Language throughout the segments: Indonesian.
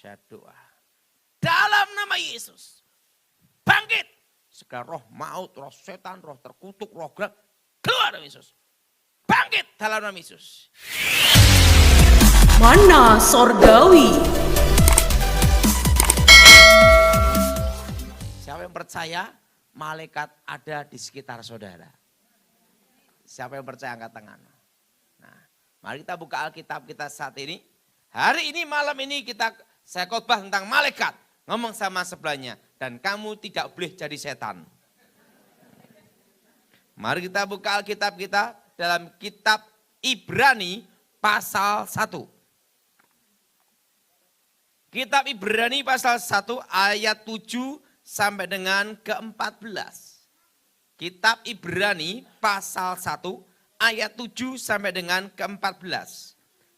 Saya doa. Dalam nama Yesus. Bangkit. Segala roh maut, roh setan, roh terkutuk, roh gelap. Keluar dari Yesus. Bangkit dalam nama Yesus. Mana Sorgawi. Siapa yang percaya malaikat ada di sekitar saudara? Siapa yang percaya angkat tangan? Nah, mari kita buka Alkitab kita saat ini. Hari ini malam ini saya khotbah tentang malaikat. Ngomong sama sebelahnya. Dan kamu tidak boleh jadi setan. Mari kita buka Alkitab kita dalam kitab Ibrani pasal 1. Kitab Ibrani pasal 1 ayat 7 sampai dengan ke-14. Kitab Ibrani pasal 1 ayat 7 sampai dengan ke-14.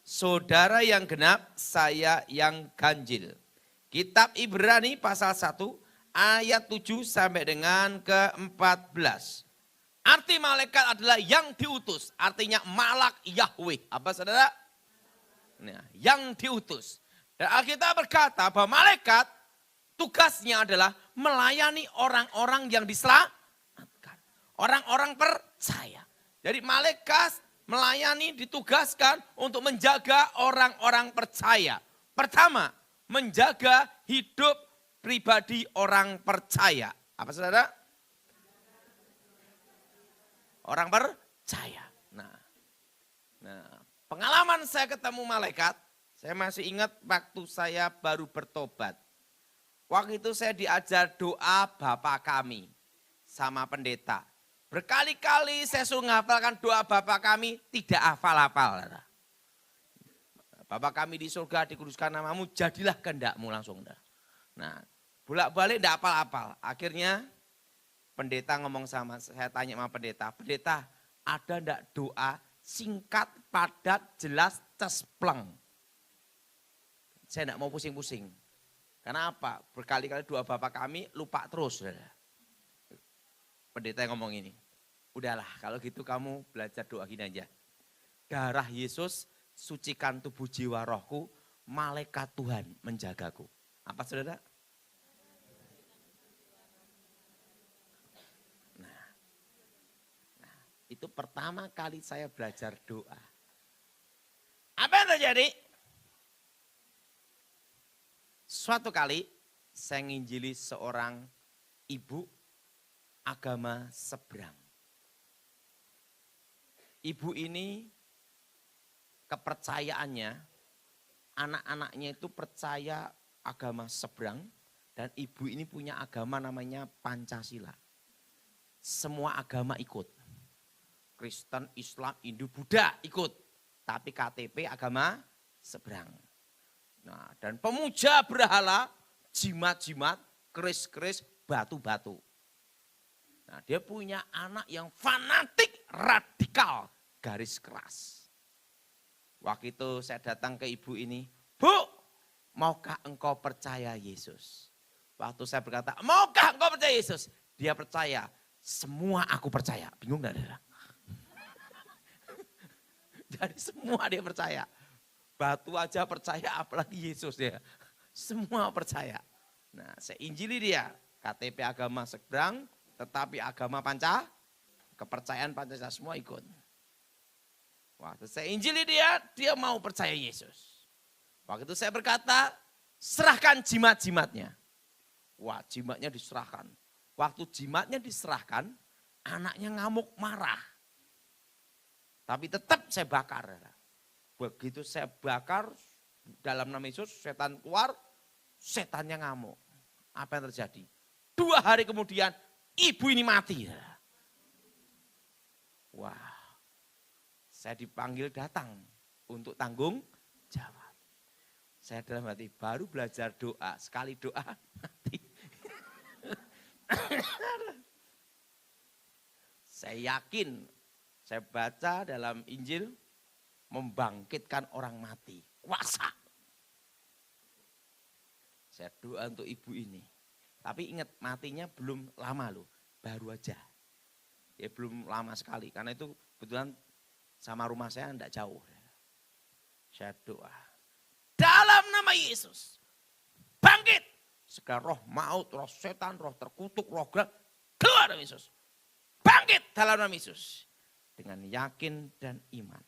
Saudara yang genap, saya yang ganjil. Kitab Ibrani pasal 1 ayat 7 sampai dengan ke-14. Arti malaikat adalah yang diutus. Artinya malak Yahweh. Apa saudara? Nah, yang diutus. Dan Alkitab berkata bahwa malaikat tugasnya adalah melayani orang-orang yang diselamatkan. Orang-orang percaya. Jadi malaikat melayani ditugaskan untuk menjaga orang-orang percaya. Pertama, menjaga hidup pribadi orang percaya. Apa saudara? Orang percaya. Nah, pengalaman saya ketemu malaikat, saya masih ingat waktu saya baru bertobat. Waktu itu saya diajar doa Bapa kami sama pendeta. Berkali-kali saya suruh menghafalkan doa Bapa kami, tidak hafal-hafal. Bapa kami di surga, dikuduskan namamu, jadilah kehendakmu langsung. Nah, bolak-balik tidak hafal-hafal. Akhirnya pendeta ngomong sama saya, tanya sama pendeta, pendeta ada enggak doa singkat, padat, jelas, cespleng. Saya enggak mau pusing-pusing. Kenapa? Berkali-kali doa Bapa kami lupa terus. Pendeta yang ngomong ini, udahlah kalau gitu kamu belajar doa gini aja. Darah Yesus sucikan tubuh jiwa rohku, malaikat Tuhan menjagaku. Apa saudara? Itu pertama kali saya belajar doa. Apa yang terjadi? Suatu kali saya nginjili seorang ibu agama seberang. Ibu ini kepercayaannya, anak-anaknya itu percaya agama seberang dan ibu ini punya agama namanya Pancasila. Semua agama ikut. Kristen, Islam, Hindu, Buddha ikut. Tapi KTP agama seberang. Nah, dan pemuja berhala, jimat-jimat, keris-keris, batu-batu. Nah, dia punya anak yang fanatik, radikal, garis keras. Waktu itu saya datang ke ibu ini, Bu, maukah engkau percaya Yesus? Waktu saya berkata, maukah engkau percaya Yesus? Dia percaya, semua aku percaya. Bingung gak ada? Jadi semua dia percaya. Batu aja percaya, apalagi Yesus dia. Semua percaya. Nah, saya injili dia. KTP agama seberang, tetapi agama kepercayaan Pancasila semua ikut. Waktu saya injili dia mau percaya Yesus. Waktu itu saya berkata, serahkan jimat-jimatnya. Wah, jimatnya diserahkan. Waktu jimatnya diserahkan, anaknya ngamuk marah. Tapi tetap saya bakar. Begitu saya bakar, dalam nama Yesus setan keluar, setannya ngamuk. Apa yang terjadi? 2 hari kemudian ibu ini mati. Wah, saya dipanggil datang untuk tanggung jawab. Saya dalam hati baru belajar doa, sekali doa mati. Saya yakin, saya baca dalam Injil, membangkitkan orang mati. Kuasa. Saya doa untuk ibu ini. Tapi ingat matinya belum lama loh. Baru aja. Ya belum lama sekali. Karena itu kebetulan sama rumah saya enggak jauh. Saya doa. Dalam nama Yesus. bangkit. Segala roh maut, roh setan, roh terkutuk, roh gelap, keluar dalam Yesus. Bangkit dalam nama Yesus. Dengan yakin dan iman.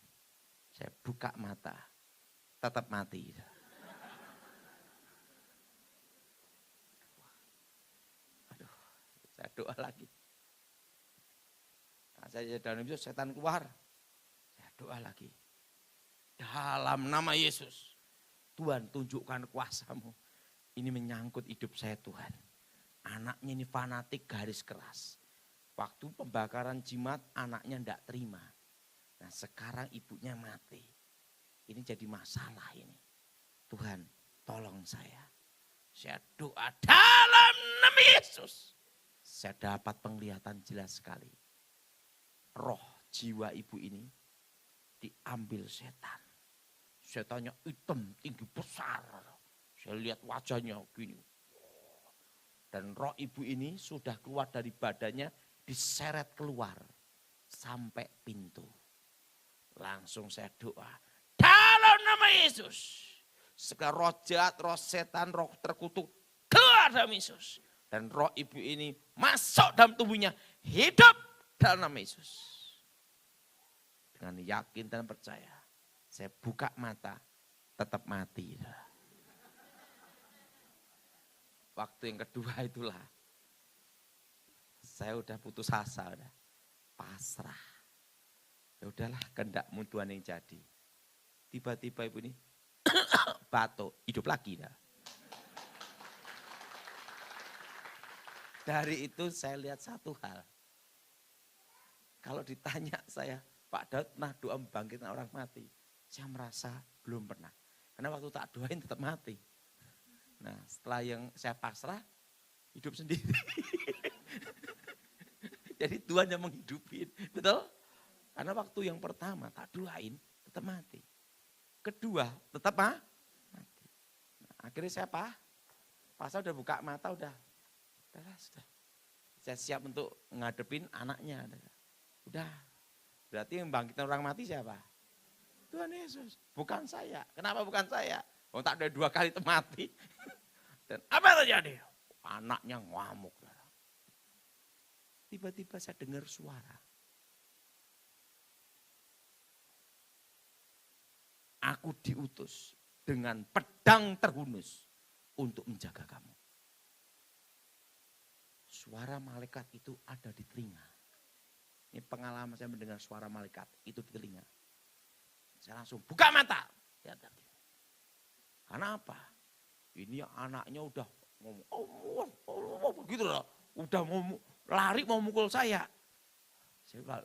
Saya buka mata, tetap mati. Aduh, saya doa lagi. Nah, saya dalam Yesus, setan keluar. Saya doa lagi. Dalam nama Yesus, Tuhan tunjukkan kuasa-Mu. Ini menyangkut hidup saya Tuhan. Anaknya ini fanatik garis keras. Waktu pembakaran jimat anaknya tidak terima. Nah sekarang ibunya mati. Ini jadi masalah ini. Tuhan tolong saya. Saya doa dalam nama Yesus. Saya dapat penglihatan jelas sekali. Roh jiwa ibu ini diambil setan. Setannya hitam, tinggi, besar. Saya lihat wajahnya gini. Dan roh ibu ini sudah keluar dari badannya, diseret keluar sampai pintu. Langsung saya doa. Dalam nama Yesus. Segala roh jahat, roh setan, roh terkutuk, keluar dalam Yesus. Dan roh ibu ini masuk dalam tubuhnya, hidup dalam nama Yesus. Dengan yakin dan percaya. Saya buka mata, tetap mati. Waktu yang kedua itulah. Saya udah putus asa, udah pasrah. Ya udahlah, kehendakmu Tuhan yang jadi. Tiba-tiba ibu ini batuk, hidup lagi dah. Dari itu saya lihat satu hal. Kalau ditanya saya, Pak Daud pernah doa membangkitkan orang mati. Saya merasa belum pernah. Karena waktu tak doain tetap mati. Nah setelah yang saya pasrah, hidup sendiri. Jadi Tuhan yang menghidupin, betul? Karena waktu yang pertama tak doain, tetap mati. Kedua, tetap mati. Nah, akhirnya saya pasal udah buka mata, sudah. Saya siap untuk ngadepin anaknya. Udah, berarti yang bangkitan orang mati siapa? Tuhan Yesus, bukan saya. Kenapa bukan saya? Oh tak ada 2 kali mati. Dan apa yang terjadi? Anaknya ngamuk. Tiba-tiba saya dengar suara. Aku diutus dengan pedang terhunus untuk menjaga kamu. Suara malaikat itu ada di telinga. Ini pengalaman saya mendengar suara malaikat itu di telinga. Saya langsung buka mata. Karena apa? Ini anaknya udah ngomong, gitu loh. Udah mau lari mau mukul saya. Saya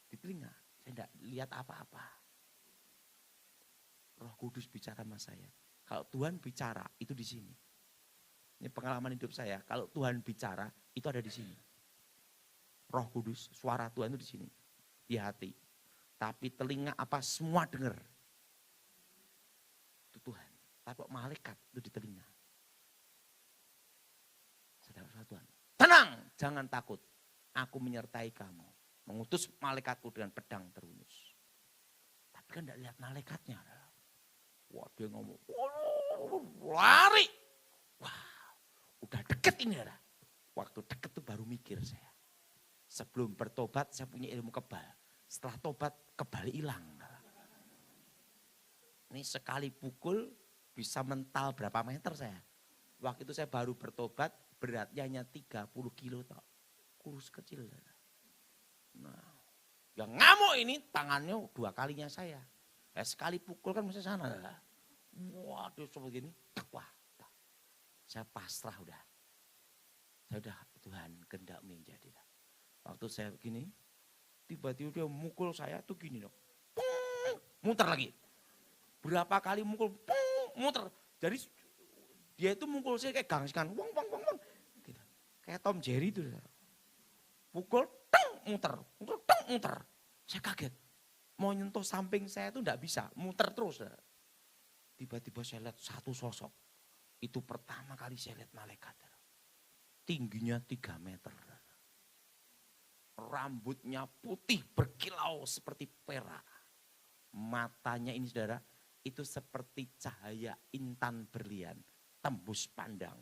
di telinga, saya tidak lihat apa-apa. Roh Kudus bicara sama saya. Kalau Tuhan bicara, itu di sini. Ini pengalaman hidup saya. Kalau Tuhan bicara, itu ada di sini. Roh Kudus, suara Tuhan itu di sini. Di hati. Tapi telinga apa semua dengar. Itu Tuhan. Tapi malaikat itu di telinga. Saudara Tuhan. Tenang, jangan takut. Aku menyertai kamu. Mengutus malaikatku dengan pedang terhunus. Tapi kan tidak lihat malaikatnya. Wah dia ngomong, lari. Wah udah deket ini. Waktu deket tuh baru mikir saya. Sebelum bertobat saya punya ilmu kebal. Setelah tobat kebal hilang. Ini sekali pukul bisa mental berapa meter saya. Waktu itu saya baru bertobat beratnya hanya 30 kilo. Kurus kecil. Nah yang ngamuk ini tangannya 2 kalinya saya. Sekali pukul kan mesti sana. Waduh seperti ini. Wah, saya pasrah udah. Saya udah Tuhan kehendakmu yang jadi. Waktu saya begini, tiba-tiba dia mukul saya tuh gini dong. Muter lagi. Berapa kali mukul, muter. Jadi dia itu mukul saya kayak gangsikan. Wong. Gitu. Kayak Tom Jerry itu. Pukul, muter. Saya kaget. Mau nyentuh samping saya itu enggak bisa, muter terus. Tiba-tiba saya lihat satu sosok. Itu pertama kali saya lihat malaikat. Tingginya 3 meter. Rambutnya putih berkilau seperti perak. Matanya ini saudara, itu seperti cahaya intan berlian, tembus pandang.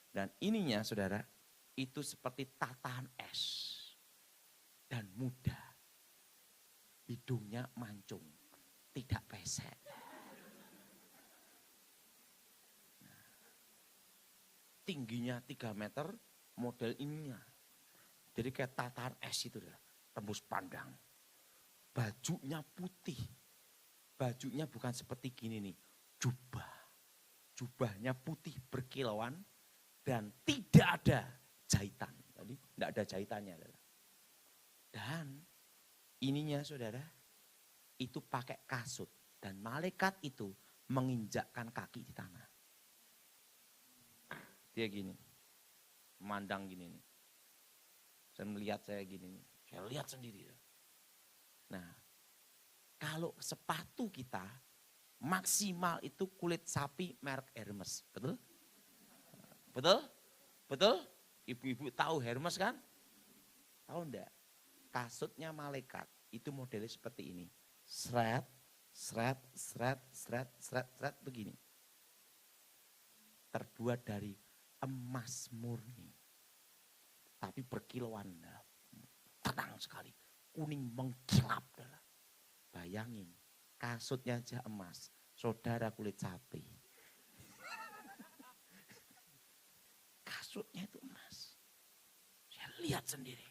Dan ininya saudara, itu seperti tatahan es dan muda. Hidungnya mancung, tidak pesek. Nah, tingginya 3 meter, model ininya. Jadi kayak tatahan es itu, tembus pandang. Bajunya putih. Bajunya bukan seperti gini nih, jubah. Jubahnya putih berkilauan dan tidak ada jahitan. Jadi tidak ada jahitannya. Dan ininya saudara, itu pakai kasut. Dan malaikat itu menginjakkan kaki di tanah. Dia gini, memandang gini nih. Saya melihat saya gini nih, saya lihat sendiri. Nah, kalau sepatu kita maksimal itu kulit sapi merek Hermes, betul? Betul? Betul? Ibu-ibu tahu Hermes kan? Tahu enggak? Kasutnya malaikat itu modelnya seperti ini. Seret, seret, seret, seret, seret, seret begini. Terbuat dari emas murni. Tapi berkilauan, tenang sekali. Kuning mengkilap. Bayangin, kasutnya aja emas, saudara kulit sapi. Kasutnya itu emas. Saya lihat sendiri.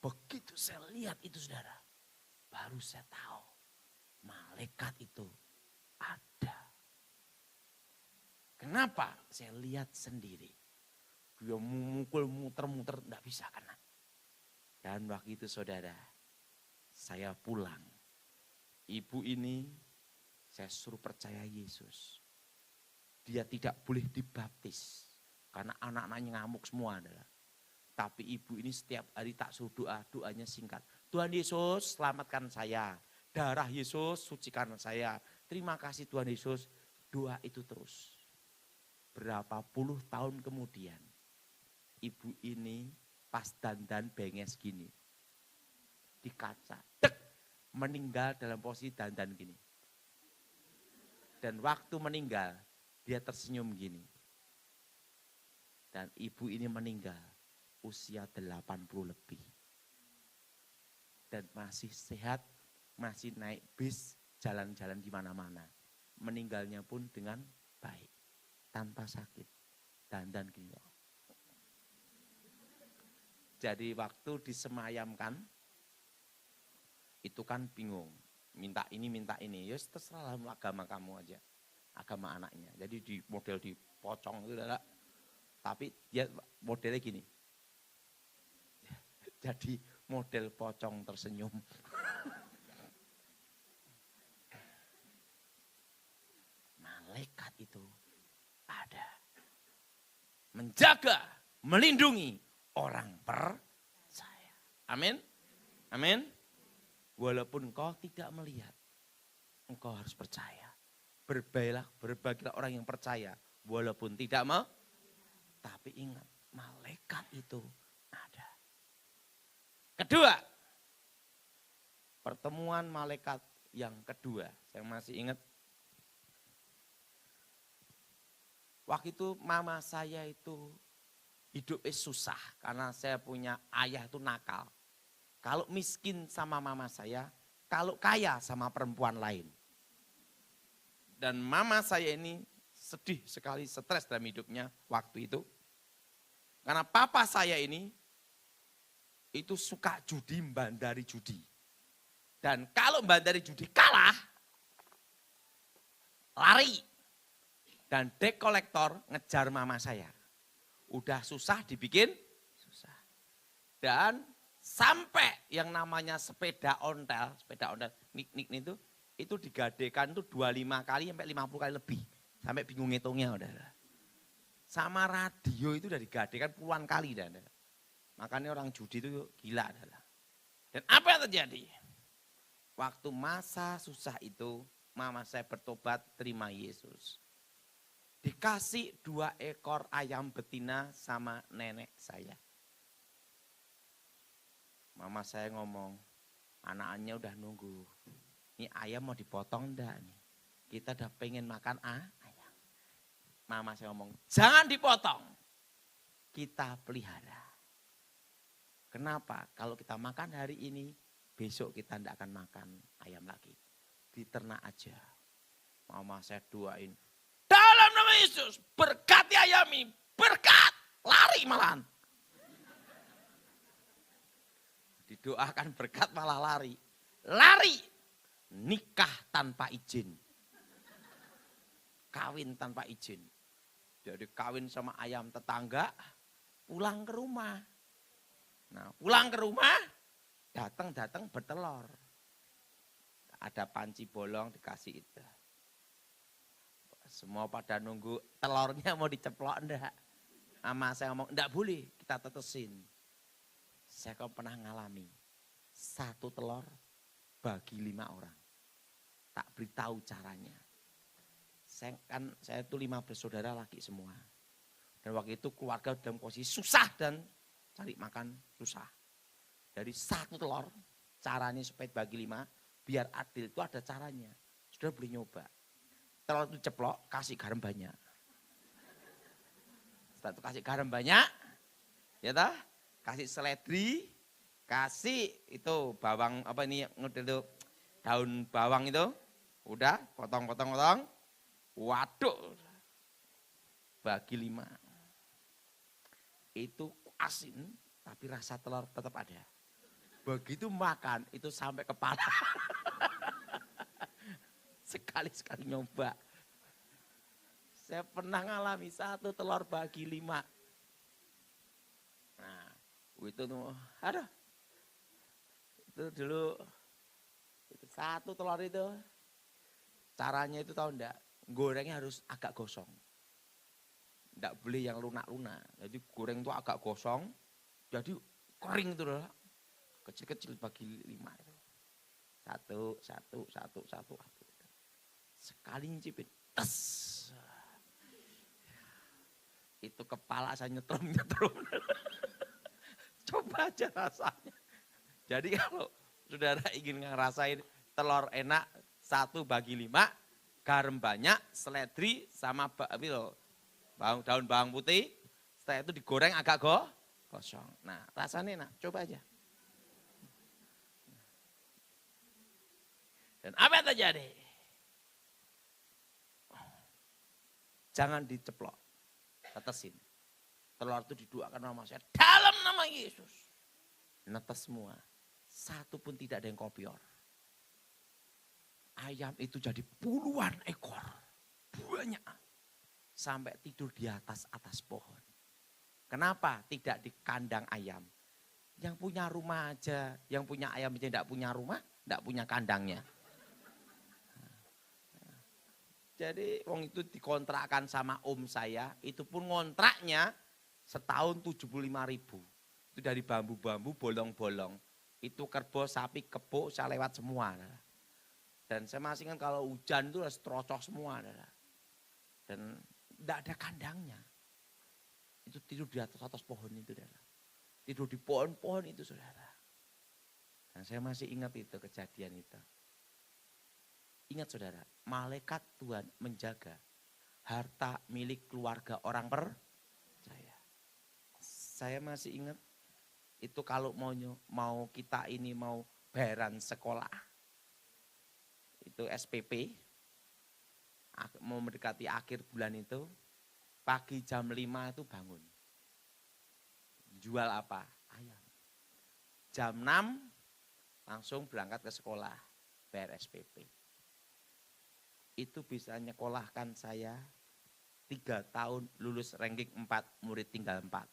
Begitu saya lihat itu saudara, baru saya tahu malaikat itu ada. Kenapa? Saya lihat sendiri. Dia memukul muter-muter, enggak bisa kena. Dan waktu itu saudara, saya pulang. Ibu ini saya suruh percaya Yesus. Dia tidak boleh dibaptis. Karena anak-anaknya ngamuk semua adalah. Tapi ibu ini setiap hari tak suruh doa, doanya singkat. Tuhan Yesus selamatkan saya. Darah Yesus sucikan saya. Terima kasih Tuhan Yesus. Doa itu terus. Berapa puluh tahun kemudian, ibu ini pas dandan benges gini. Di kaca, meninggal dalam posisi dandan gini. Dan waktu meninggal, dia tersenyum gini. Dan ibu ini meninggal usia 80 lebih. Dan masih sehat, masih naik bis, jalan-jalan di mana-mana. Meninggalnya pun dengan baik, tanpa sakit. Dandan gini. Jadi waktu disemayamkan, itu kan bingung, minta ini, ya terserah agama kamu aja, agama anaknya. Jadi di model di pocong itu adalah, tapi dia modelnya gini. Jadi model pocong tersenyum. Malaikat itu ada. Menjaga, melindungi orang percaya. Amin. Amin. Walaupun engkau tidak melihat, engkau harus percaya. Berbagilah orang yang percaya, walaupun tidak mau. Tapi ingat, malaikat itu ada. Kedua, pertemuan malaikat yang kedua, saya masih ingat. Waktu itu mama saya itu hidupnya susah, karena saya punya ayah itu nakal. Kalau miskin sama mama saya, kalau kaya sama perempuan lain. Dan mama saya ini sedih sekali, stres dalam hidupnya waktu itu. Karena papa saya ini, itu suka judi, bandari judi. Dan kalau bandari judi kalah, lari. Dan dek kolektor ngejar mama saya. Udah susah dibikin, susah. Dan sampai yang namanya sepeda ontel nik itu digadekan itu 25 kali sampai 50 kali lebih. Sampai bingung ngitungnya udah. Sama radio itu udah digadekan puluhan kali dah. Makanya orang judi itu gila adalah. Dan apa yang terjadi? Waktu masa susah itu, mama saya bertobat terima Yesus. Dikasih 2 ekor ayam betina sama nenek saya. Mama saya ngomong, anaknya udah nunggu. Ini ayam mau dipotong enggak nih? Kita udah pengen makan ayam. Mama saya ngomong, jangan dipotong. Kita pelihara. Kenapa? Kalau kita makan hari ini, besok kita tidak akan makan ayam lagi. Diternak aja. Mama saya doain. Dalam nama Yesus, berkati ayam ini. Berkat. Lari malahan. Didoakan berkat malah lari. Lari. Nikah tanpa izin. Kawin tanpa izin. Jadi kawin sama ayam tetangga, pulang ke rumah. Nah, pulang ke rumah, datang bertelur. Ada panci bolong dikasih itu. Semua pada nunggu telurnya mau diceplok enggak. Mama saya ngomong, enggak boleh, kita tetesin. Saya kok pernah ngalami, 1 telur bagi 5 orang. Tak beritahu caranya. Saya itu 5 bersaudara laki semua. Dan waktu itu keluarga dalam posisi susah dan cari makan susah. Dari 1 telur, caranya supaya bagi 5, biar adil itu ada caranya. Sudah boleh nyoba. Telur itu ceplok, kasih garam banyak. Setelah itu kasih garam banyak, ya toh, kasih seledri, kasih itu bawang apa ini itu daun bawang itu, udah potong. Waduh, bagi 5. Itu asin, tapi rasa telur tetap ada. Begitu makan, itu sampai kepala. Sekali-sekali nyoba. Saya pernah ngalami 1 telur bagi 5. Nah, itu tuh, aduh. Itu dulu, itu 1 telur itu, caranya itu tahu enggak? Gorengnya harus agak gosong. Enggak boleh yang lunak-lunak. Jadi goreng itu agak gosong, jadi kering itu loh. Kecil-kecil bagi 5 itu. Satu. Sekali nyicipin, tes. Itu kepala saya nyetrum. Coba aja rasanya. Jadi kalau saudara ingin ngerasain telur enak 1 bagi 5, garam banyak, seledri sama daun bawang putih, setelah itu digoreng agak gosong. Nah rasanya enak, coba aja. Dan apa yang terjadi? Jangan diceplok, tetesin. Telur itu didoakan sama saya, dalam nama Yesus. Netes semua, 1 pun tidak ada yang kopior. Ayam itu jadi puluhan ekor, banyak. Sampai tidur di atas pohon. Kenapa tidak di kandang ayam? Yang punya rumah aja, yang punya ayam aja tidak punya rumah, tidak punya kandangnya. Jadi wong itu dikontrakkan sama om saya, itu pun ngontraknya setahun 75.000. Itu dari bambu-bambu bolong-bolong. Itu kerbau, sapi, kebo, saya lewat semua. Dan saya masih ingat kalau hujan itu harus terocok semua. Dan tidak ada kandangnya. Itu tidur di atas pohon itu. Tidur di pohon-pohon itu saudara. Dan saya masih ingat itu kejadian itu. Ingat saudara, malaikat Tuhan menjaga harta milik keluarga orang percaya. Saya masih ingat itu kalau mau kita ini mau bayaran sekolah. Itu SPP, mau mendekati akhir bulan itu, pagi jam 5 itu bangun. Jual apa? Ayam. Jam 6 langsung berangkat ke sekolah, bayar SPP. Itu bisa nyekolahkan saya 3 tahun lulus ranking 4, murid tinggal 4.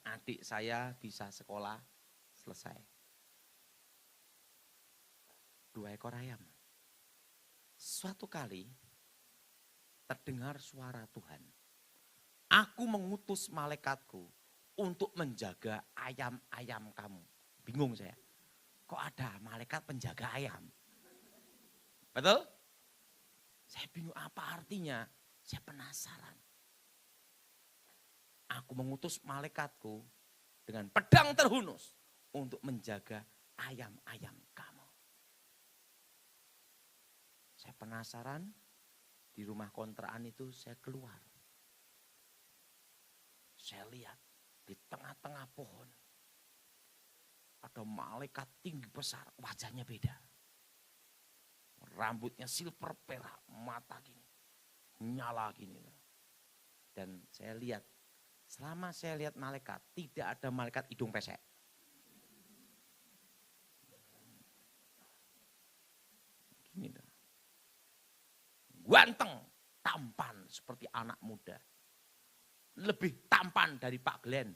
Adik saya bisa sekolah selesai. 2 ekor ayam. Suatu kali terdengar suara Tuhan. Aku mengutus malaikatku untuk menjaga ayam-ayam kamu. Bingung saya. Kok ada malaikat penjaga ayam? Betul? Saya bingung apa artinya. Saya penasaran. Aku mengutus malaikatku dengan pedang terhunus untuk menjaga ayam-ayam kamu. Saya penasaran, di rumah kontrakan itu saya keluar. Saya lihat di tengah-tengah pohon ada malaikat tinggi besar, wajahnya beda. Rambutnya silver perak, mata gini, nyala gini. Dan saya lihat, selama saya lihat malaikat, tidak ada malaikat hidung pesek. Gini dah. Ganteng, tampan seperti anak muda. Lebih tampan dari Pak Glenn.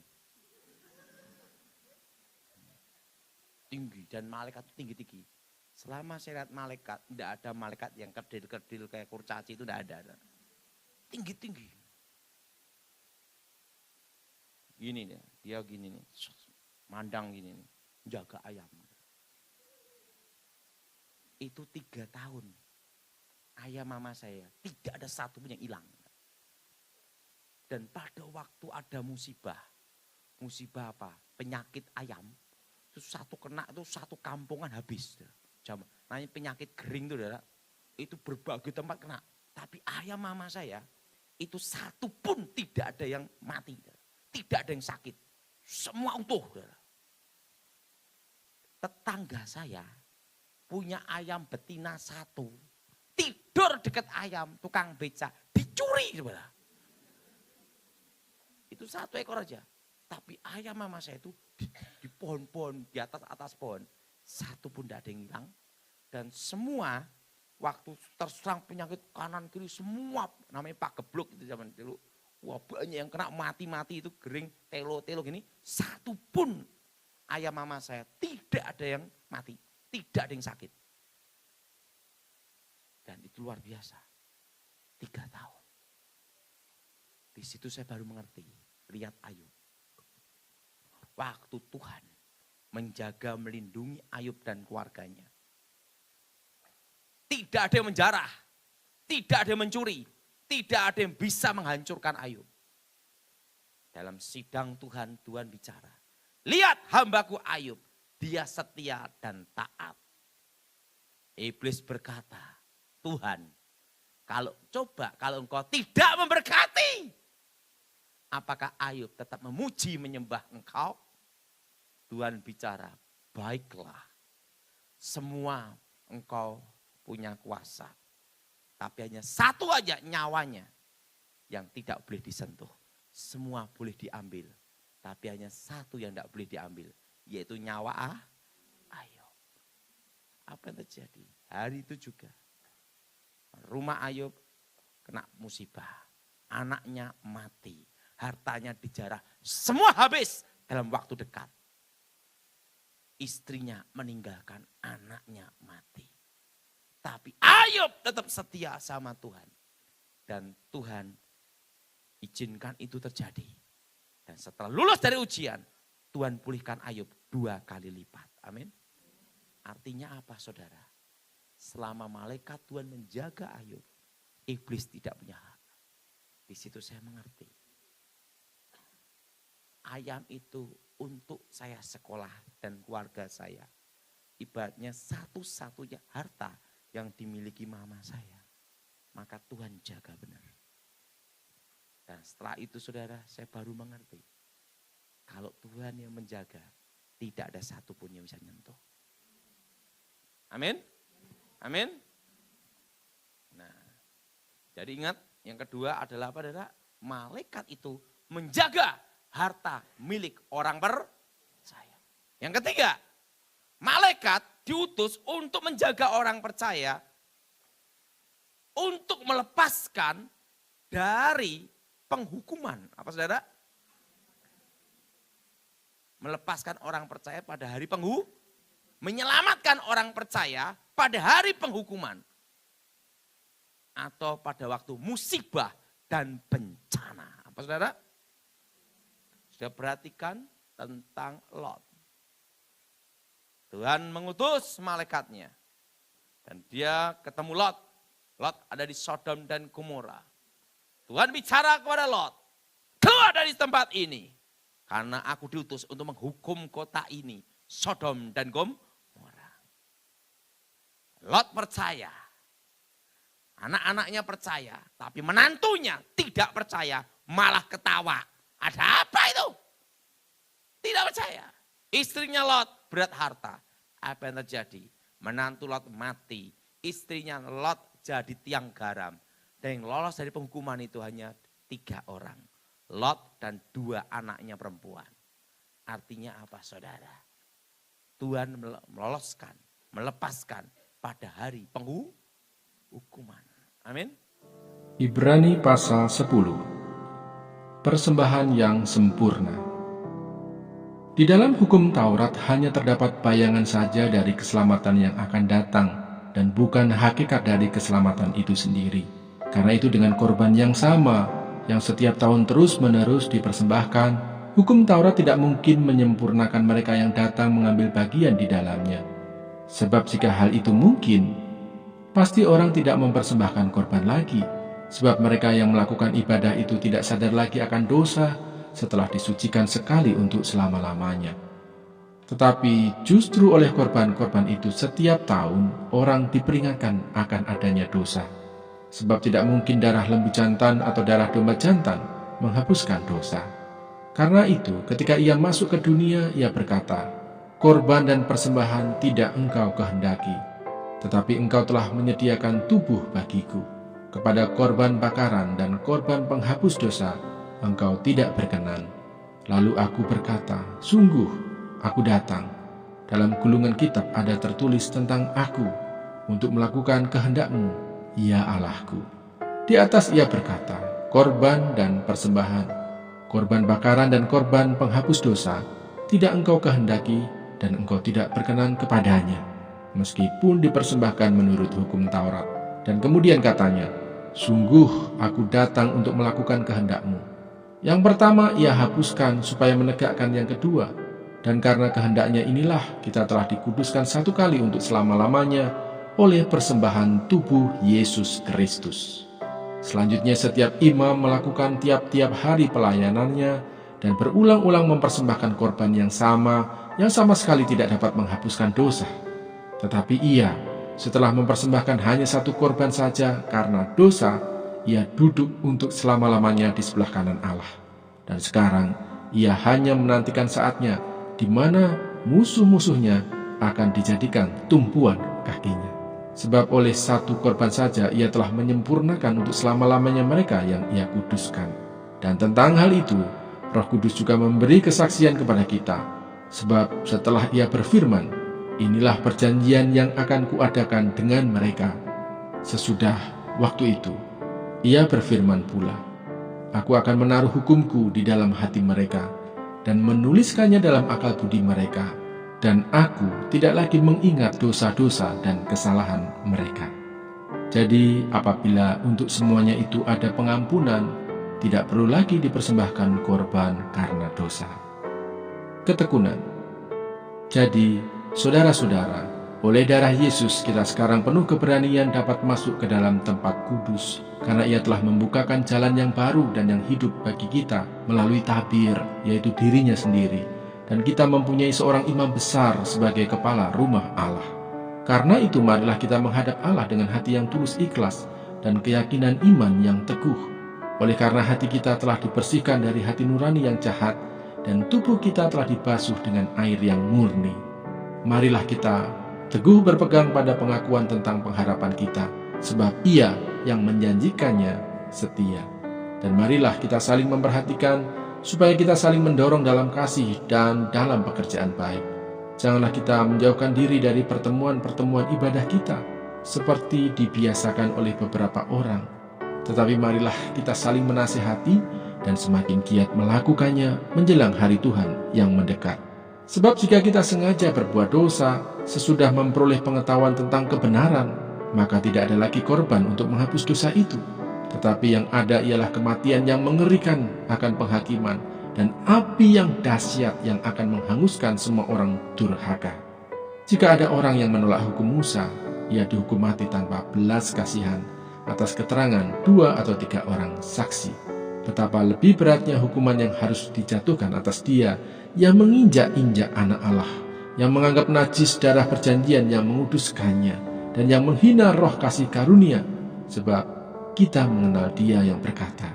Tinggi, dan malaikat itu tinggi-tinggi. Selama saya lihat malaikat, tidak ada malaikat yang kerdil-kerdil kayak kurcaci, itu tidak ada. Tinggi-tinggi. Gini nih, dia gini nih, mandang gini nih, jaga ayam. Itu 3 tahun, ayam mama saya tidak ada satu pun yang hilang. Dan pada waktu ada musibah apa? Penyakit ayam, itu satu kena, itu satu kampungan habis. Namanya penyakit kering itu berbagai tempat kena. Tapi ayam mama saya, itu satu pun tidak ada yang mati. Tidak ada yang sakit. Semua utuh. Tetangga saya punya ayam betina 1. Tidur dekat ayam tukang beca. Dicuri. Itu 1 ekor aja. Tapi ayam mama saya itu di pohon-pohon, di atas pohon. 1 pun tidak ada yang hilang. Dan semua waktu terserang penyakit kanan kiri semua. Namanya Pak Geblok itu zaman dulu. Wah, banyak yang kena mati-mati itu kering, telo-telo gini. 1 pun ayam mama saya tidak ada yang mati. Tidak ada yang sakit. Dan itu luar biasa. 3 tahun. Di situ saya baru mengerti. Lihat Ayub. Waktu Tuhan menjaga, melindungi Ayub dan keluarganya. Tidak ada yang menjarah. Tidak ada yang mencuri. Tidak ada yang bisa menghancurkan Ayub. Dalam sidang Tuhan, Tuhan bicara. Lihat hambaku Ayub, dia setia dan taat. Iblis berkata, Tuhan, kalau engkau tidak memberkati, apakah Ayub tetap memuji menyembah engkau? Tuhan bicara, baiklah, semua engkau punya kuasa. Tapi hanya 1 aja nyawanya yang tidak boleh disentuh. Semua boleh diambil. Tapi hanya 1 yang tidak boleh diambil. Yaitu nyawa Ayub. Apa yang terjadi? Hari itu juga. Rumah Ayub kena musibah. Anaknya mati. Hartanya dijarah. Semua habis dalam waktu dekat. Istrinya meninggalkan, anaknya mati. Tapi Ayub tetap setia sama Tuhan. Dan Tuhan izinkan itu terjadi. Dan setelah lulus dari ujian, Tuhan pulihkan Ayub 2 kali lipat. Amin. Artinya apa saudara? Selama malaikat Tuhan menjaga Ayub, iblis tidak punya hak. Di situ saya mengerti. Ayam itu untuk saya sekolah dan keluarga saya. Ibaratnya satu-satunya harta yang dimiliki mama saya. Maka Tuhan jaga benar. Dan setelah itu saudara, saya baru mengerti. Kalau Tuhan yang menjaga, tidak ada satupun yang bisa nyentuh. Amin? Amin? Nah, jadi ingat, yang kedua adalah apa saudara? Malaikat itu menjaga harta milik orang percaya. Yang ketiga, malaikat diutus untuk menjaga orang percaya, untuk melepaskan dari penghukuman. Apa saudara? Melepaskan orang percaya pada hari menyelamatkan orang percaya pada hari penghukuman. Atau pada waktu musibah dan bencana. Apa saudara? Sudah perhatikan tentang Lot. Tuhan mengutus malaikatnya. Dan dia ketemu Lot. Lot ada di Sodom dan Gomora. Tuhan bicara kepada Lot. Keluar dari tempat ini. Karena aku diutus untuk menghukum kota ini. Sodom dan Gomora. Lot percaya. Anak-anaknya percaya, tapi menantunya tidak percaya, malah ketawa. Ada apa itu? Tidak percaya. Istrinya Lot berat harta. Apa yang terjadi? Menantu Lot mati. Istrinya Lot jadi tiang garam. Dan yang lolos dari penghukuman itu hanya 3 orang. Lot dan 2 anaknya perempuan. Artinya apa saudara? Tuhan meloloskan, melepaskan pada hari penghukuman. Amin. Ibrani pasal 10. Persembahan yang sempurna. Di dalam hukum Taurat hanya terdapat bayangan saja dari keselamatan yang akan datang dan bukan hakikat dari keselamatan itu sendiri. Karena itu dengan korban yang sama yang setiap tahun terus-menerus dipersembahkan, hukum Taurat tidak mungkin menyempurnakan mereka yang datang mengambil bagian di dalamnya. Sebab jika hal itu mungkin, pasti orang tidak mempersembahkan korban lagi, sebab mereka yang melakukan ibadah itu tidak sadar lagi akan dosa setelah disucikan sekali untuk selama-lamanya. Tetapi justru oleh korban-korban itu setiap tahun orang diperingatkan akan adanya dosa. Sebab tidak mungkin darah lembu jantan atau darah domba jantan menghapuskan dosa. Karena itu ketika ia masuk ke dunia, ia berkata, "Korban dan persembahan tidak engkau kehendaki, tetapi engkau telah menyediakan tubuh bagiku. Kepada korban bakaran dan korban penghapus dosa, engkau tidak berkenan." Lalu aku berkata, "Sungguh, aku datang. Dalam gulungan kitab ada tertulis tentang aku, untuk melakukan kehendak-Mu, ya Allahku." Di atas ia berkata, "Korban dan persembahan, korban bakaran dan korban penghapus dosa, tidak engkau kehendaki dan engkau tidak berkenan kepadanya, meskipun dipersembahkan menurut hukum Taurat." Dan kemudian katanya, "Sungguh aku datang untuk melakukan kehendak-Mu." Yang pertama ia hapuskan supaya menegakkan yang kedua. Dan karena kehendaknya inilah kita telah dikuduskan satu kali untuk selama-lamanya oleh persembahan tubuh Yesus Kristus. Selanjutnya setiap imam melakukan tiap-tiap hari pelayanannya dan berulang-ulang mempersembahkan korban yang sama sekali tidak dapat menghapuskan dosa. Tetapi ia, setelah mempersembahkan hanya satu korban saja karena dosa, ia duduk untuk selama-lamanya di sebelah kanan Allah. Dan sekarang ia hanya menantikan saatnya di mana musuh-musuhnya akan dijadikan tumpuan kakinya. Sebab oleh satu korban saja ia telah menyempurnakan untuk selama-lamanya mereka yang ia kuduskan. Dan tentang hal itu, Roh Kudus juga memberi kesaksian kepada kita. Sebab setelah ia berfirman, "Inilah perjanjian yang akan kuadakan dengan mereka." Sesudah waktu itu, ia berfirman pula, "Aku akan menaruh hukumku di dalam hati mereka, dan menuliskannya dalam akal budi mereka, dan aku tidak lagi mengingat dosa-dosa dan kesalahan mereka." Jadi apabila untuk semuanya itu ada pengampunan, tidak perlu lagi dipersembahkan korban karena dosa. Ketekunan. Jadi, saudara-saudara, oleh darah Yesus kita sekarang penuh keberanian dapat masuk ke dalam tempat kudus, karena ia telah membukakan jalan yang baru dan yang hidup bagi kita melalui tabir, yaitu dirinya sendiri. Dan kita mempunyai seorang imam besar sebagai kepala rumah Allah. Karena itu marilah kita menghadap Allah dengan hati yang tulus ikhlas dan keyakinan iman yang teguh. Oleh karena hati kita telah dibersihkan dari hati nurani yang jahat dan tubuh kita telah dibasuh dengan air yang murni. Marilah kita teguh berpegang pada pengakuan tentang pengharapan kita, sebab Ia yang menjanjikannya setia. Dan marilah kita saling memperhatikan supaya kita saling mendorong dalam kasih dan dalam pekerjaan baik. Janganlah kita menjauhkan diri dari pertemuan-pertemuan ibadah kita, seperti dibiasakan oleh beberapa orang. Tetapi marilah kita saling menasihati dan semakin giat melakukannya menjelang hari Tuhan yang mendekat. Sebab jika kita sengaja berbuat dosa sesudah memperoleh pengetahuan tentang kebenaran, maka tidak ada lagi korban untuk menghapus dosa itu. Tetapi yang ada ialah kematian yang mengerikan akan penghakiman dan api yang dahsyat yang akan menghanguskan semua orang durhaka. Jika ada orang yang menolak hukum Musa, ia dihukum mati tanpa belas kasihan atas keterangan 2 atau 3 orang saksi. Betapa lebih beratnya hukuman yang harus dijatuhkan atas dia yang menginjak-injak anak Allah, yang menganggap najis darah perjanjian yang menguduskannya, dan yang menghina roh kasih karunia, sebab kita mengenal Dia yang berkata,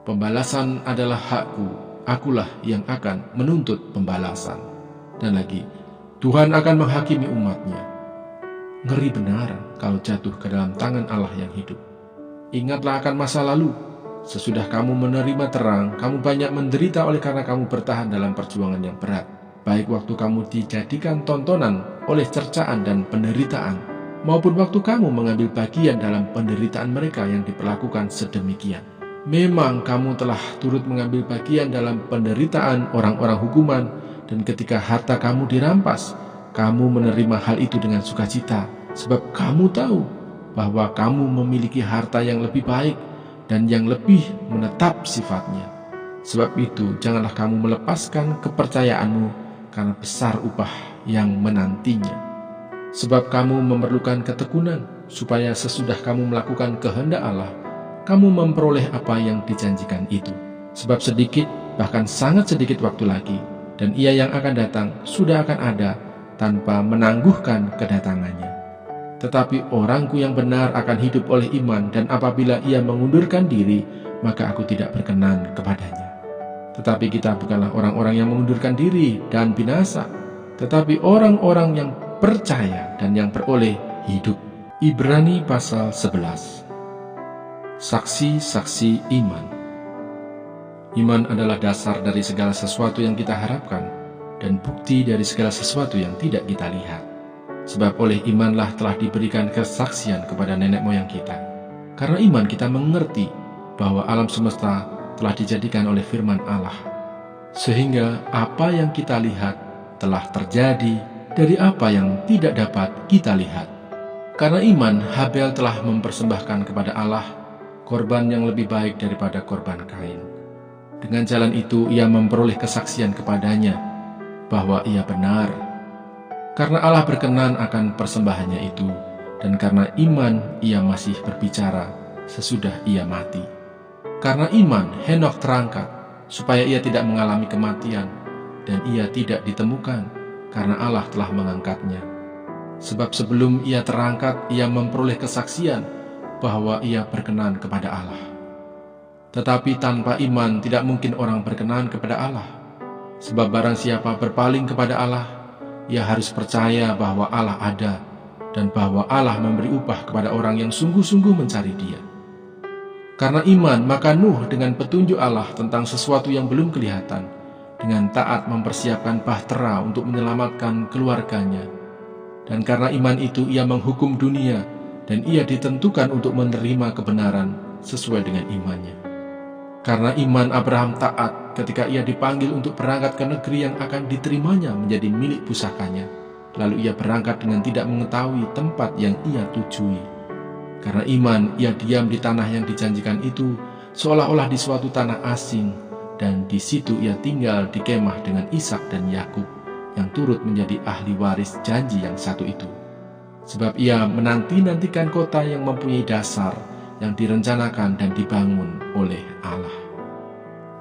"Pembalasan adalah hakku, akulah yang akan menuntut pembalasan." Dan lagi, Tuhan akan menghakimi umatnya. Ngeri benar kalau jatuh ke dalam tangan Allah yang hidup. Ingatlah akan masa lalu. Sesudah kamu menerima terang, kamu banyak menderita oleh karena kamu bertahan dalam perjuangan yang berat. Baik waktu kamu dijadikan tontonan oleh cercaan dan penderitaan, maupun waktu kamu mengambil bagian dalam penderitaan mereka yang diperlakukan sedemikian. Memang kamu telah turut mengambil bagian dalam penderitaan orang-orang hukuman, dan ketika harta kamu dirampas, kamu menerima hal itu dengan sukacita, sebab kamu tahu bahwa kamu memiliki harta yang lebih baik dan yang lebih menetap sifatnya. Sebab itu, janganlah kamu melepaskan kepercayaanmu, karena besar upah yang menantinya. Sebab kamu memerlukan ketekunan, supaya sesudah kamu melakukan kehendak Allah, kamu memperoleh apa yang dijanjikan itu. Sebab sedikit, bahkan sangat sedikit waktu lagi, dan Ia yang akan datang sudah akan ada tanpa menangguhkan kedatangannya. Tetapi orangku yang benar akan hidup oleh iman, dan apabila ia mengundurkan diri, maka aku tidak berkenan kepadanya. Tetapi kita bukanlah orang-orang yang mengundurkan diri dan binasa, tetapi orang-orang yang percaya dan yang beroleh hidup. Ibrani pasal 11. Saksi-saksi iman. Iman adalah dasar dari segala sesuatu yang kita harapkan, dan bukti dari segala sesuatu yang tidak kita lihat. Sebab oleh imanlah telah diberikan kesaksian kepada nenek moyang kita. Karena iman kita mengerti bahwa alam semesta telah dijadikan oleh firman Allah, sehingga apa yang kita lihat telah terjadi dari apa yang tidak dapat kita lihat. Karena iman, Habel telah mempersembahkan kepada Allah korban yang lebih baik daripada korban Kain. Dengan jalan itu ia memperoleh kesaksian kepadanya bahwa ia benar. Karena Allah berkenan akan persembahannya itu, dan karena iman ia masih berbicara sesudah ia mati. Karena iman Henokh terangkat, supaya ia tidak mengalami kematian, dan ia tidak ditemukan, karena Allah telah mengangkatnya. Sebab sebelum ia terangkat, ia memperoleh kesaksian bahwa ia berkenan kepada Allah. Tetapi tanpa iman tidak mungkin orang berkenan kepada Allah. Sebab barang siapa berpaling kepada Allah, ia harus percaya bahwa Allah ada, dan bahwa Allah memberi upah kepada orang yang sungguh-sungguh mencari Dia. Karena iman, maka Nuh dengan petunjuk Allah tentang sesuatu yang belum kelihatan, dengan taat mempersiapkan bahtera untuk menyelamatkan keluarganya. Dan karena iman itu ia menghukum dunia, dan ia ditentukan untuk menerima kebenaran sesuai dengan imannya. Karena iman Abraham taat ketika ia dipanggil untuk berangkat ke negeri yang akan diterimanya menjadi milik pusakanya. Lalu ia berangkat dengan tidak mengetahui tempat yang ia tujui. Karena iman ia diam di tanah yang dijanjikan itu, seolah-olah di suatu tanah asing, dan di situ ia tinggal di kemah dengan Ishak dan Yakub, yang turut menjadi ahli waris janji yang satu itu. Sebab ia menanti-nantikan kota yang mempunyai dasar, yang direncanakan dan dibangun oleh Allah.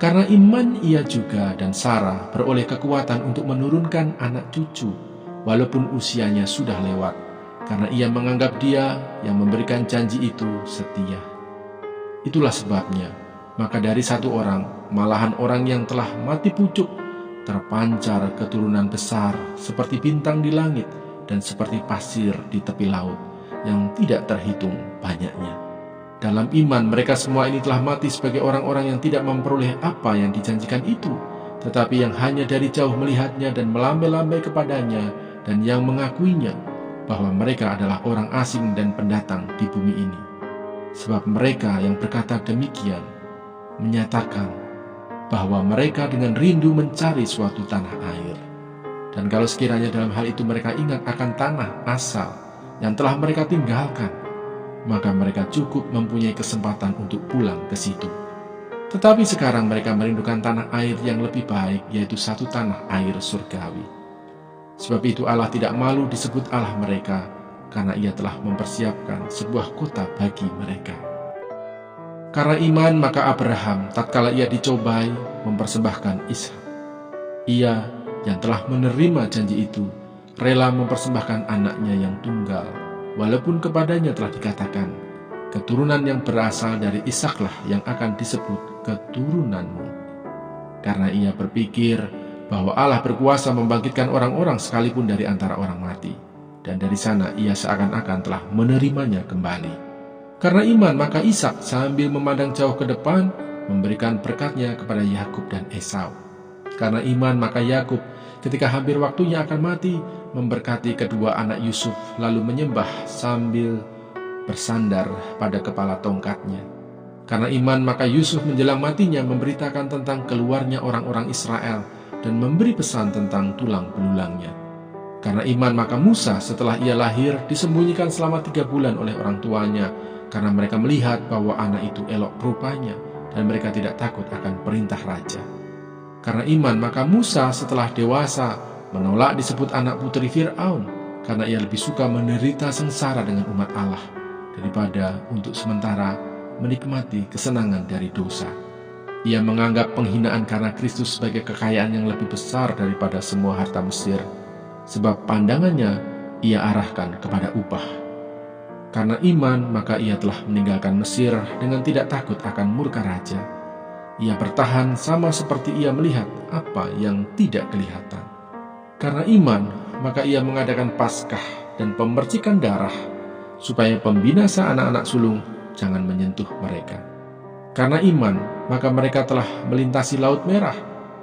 Karena iman ia juga dan Sarah beroleh kekuatan untuk menurunkan anak cucu, walaupun usianya sudah lewat, karena ia menganggap Dia yang memberikan janji itu setia. Itulah sebabnya, maka dari satu orang, malahan orang yang telah mati pucuk, terpancar keturunan besar seperti bintang di langit dan seperti pasir di tepi laut, yang tidak terhitung banyaknya. Dalam iman mereka semua ini telah mati sebagai orang-orang yang tidak memperoleh apa yang dijanjikan itu, tetapi yang hanya dari jauh melihatnya dan melambai-lambai kepadanya, dan yang mengakuinya bahwa mereka adalah orang asing dan pendatang di bumi ini. Sebab mereka yang berkata demikian menyatakan bahwa mereka dengan rindu mencari suatu tanah air. Dan kalau sekiranya dalam hal itu mereka ingat akan tanah asal yang telah mereka tinggalkan, maka mereka cukup mempunyai kesempatan untuk pulang ke situ. Tetapi sekarang mereka merindukan tanah air yang lebih baik, yaitu satu tanah air surgawi. Sebab itu Allah tidak malu disebut Allah mereka, karena Ia telah mempersiapkan sebuah kota bagi mereka. Karena iman maka Abraham, tatkala ia dicobai, mempersembahkan Ishak. Ia yang telah menerima janji itu, rela mempersembahkan anaknya yang tunggal, walaupun kepadanya telah dikatakan, keturunan yang berasal dari Ishaklah yang akan disebut keturunanmu. Karena ia berpikir bahwa Allah berkuasa membangkitkan orang-orang sekalipun dari antara orang mati. Dan dari sana ia seakan-akan telah menerimanya kembali. Karena iman maka Ishak sambil memandang jauh ke depan memberikan berkatnya kepada Yakub dan Esau. Karena iman maka Yakub ketika hampir waktunya akan mati memberkati kedua anak Yusuf lalu menyembah sambil bersandar pada kepala tongkatnya. Karena iman maka Yusuf menjelang matinya memberitakan tentang keluarnya orang-orang Israel dan memberi pesan tentang tulang belulangnya. Karena iman maka Musa setelah ia lahir disembunyikan selama 3 bulan oleh orang tuanya karena mereka melihat bahwa anak itu elok rupanya dan mereka tidak takut akan perintah raja. Karena iman maka Musa setelah dewasa menolak disebut anak putri Fir'aun karena ia lebih suka menderita sengsara dengan umat Allah daripada untuk sementara menikmati kesenangan dari dosa. Ia menganggap penghinaan karena Kristus sebagai kekayaan yang lebih besar daripada semua harta Mesir, sebab pandangannya ia arahkan kepada upah. Karena iman maka ia telah meninggalkan Mesir dengan tidak takut akan murka raja. Ia bertahan sama seperti ia melihat apa yang tidak kelihatan. Karena iman maka ia mengadakan Paskah dan pemercikan darah supaya pembinasa anak-anak sulung jangan menyentuh mereka. Karena iman, maka mereka telah melintasi Laut Merah,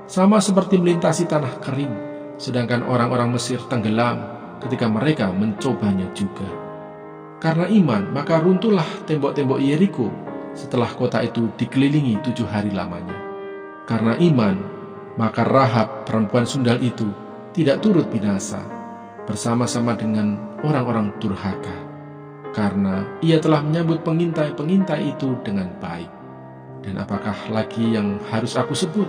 sama seperti melintasi tanah kering, sedangkan orang-orang Mesir tenggelam ketika mereka mencobanya juga. Karena iman, maka runtuhlah tembok-tembok Yeriko setelah kota itu dikelilingi 7 hari lamanya. Karena iman, maka Rahab perempuan sundal itu tidak turut binasa bersama-sama dengan orang-orang durhaka. Karena ia telah menyambut pengintai-pengintai itu dengan baik. Dan apakah lagi yang harus aku sebut?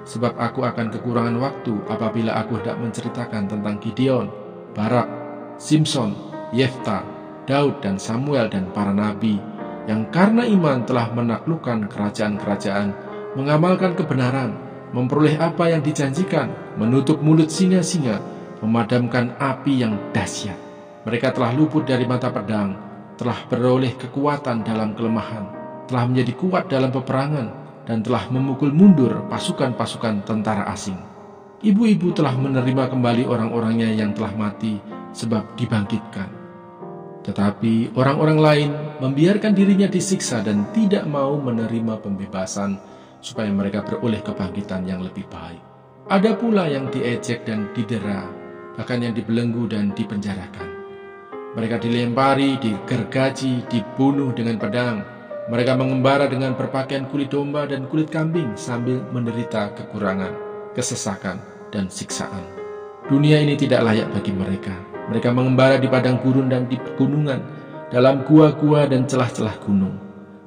Sebab aku akan kekurangan waktu apabila aku hendak menceritakan tentang Gideon, Barak, Simson, Yefta, Daud dan Samuel dan para nabi, yang karena iman telah menaklukkan kerajaan-kerajaan, mengamalkan kebenaran, memperoleh apa yang dijanjikan, menutup mulut singa-singa, memadamkan api yang dahsyat. Mereka telah luput dari mata pedang, telah beroleh kekuatan dalam kelemahan, telah menjadi kuat dalam peperangan, dan telah memukul mundur pasukan-pasukan tentara asing. Ibu-ibu telah menerima kembali orang-orangnya yang telah mati, sebab dibangkitkan. Tetapi orang-orang lain membiarkan dirinya disiksa dan tidak mau menerima pembebasan, supaya mereka beroleh kebangkitan yang lebih baik. Ada pula yang diejek dan didera, bahkan yang dibelenggu dan dipenjarakan. Mereka dilempari, digergaji, dibunuh dengan pedang. Mereka mengembara dengan berpakaian kulit domba dan kulit kambing sambil menderita kekurangan, kesesakan, dan siksaan. Dunia ini tidak layak bagi mereka. Mereka mengembara di padang gurun dan di pegunungan, dalam gua-gua dan celah-celah gunung.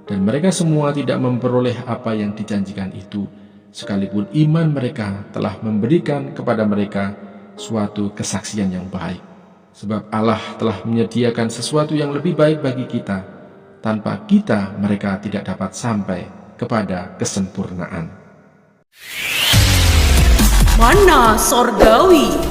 Dan mereka semua tidak memperoleh apa yang dijanjikan itu, sekalipun iman mereka telah memberikan kepada mereka suatu kesaksian yang baik. Sebab Allah telah menyediakan sesuatu yang lebih baik bagi kita. Tanpa kita, mereka tidak dapat sampai kepada kesempurnaan. Mana Sorgawi.